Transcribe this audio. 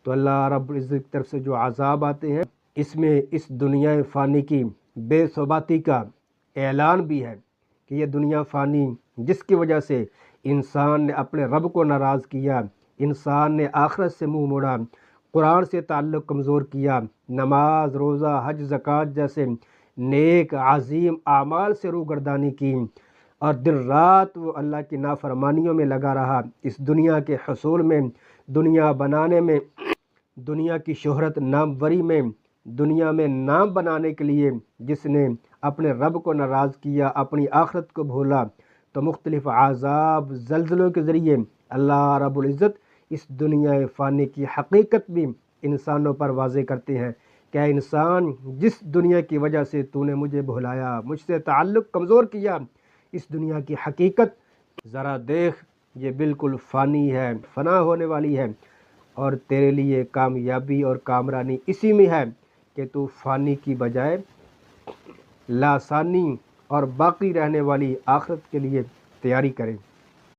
تو اللہ رب العزت کی طرف سے جو عذاب آتے ہیں اس میں اس دنیا فانی کی بے ثباتی کا اعلان بھی ہے کہ یہ دنیا فانی جس کی وجہ سے انسان نے اپنے رب کو ناراض کیا، انسان نے آخرت سے منہ موڑا، قرآن سے تعلق کمزور کیا، نماز روزہ حج زکوٰۃ جیسے نیک عظیم اعمال سے روگردانی کی اور دن رات وہ اللہ کی نافرمانیوں میں لگا رہا، اس دنیا کے حصول میں، دنیا بنانے میں، دنیا کی شہرت ناموری میں، دنیا میں نام بنانے کے لیے جس نے اپنے رب کو ناراض کیا، اپنی آخرت کو بھولا، تو مختلف عذاب زلزلوں کے ذریعے اللہ رب العزت اس دنیا فانی کی حقیقت بھی انسانوں پر واضح کرتے ہیں کہ اے انسان، جس دنیا کی وجہ سے تو نے مجھے بھلایا، مجھ سے تعلق کمزور کیا، اس دنیا کی حقیقت ذرا دیکھ، یہ بالکل فانی ہے، فنا ہونے والی ہے، اور تیرے لیے کامیابی اور کامرانی اسی میں ہے کہ تو فانی کی بجائے لاسانی اور باقی رہنے والی آخرت کے لیے تیاری کرے۔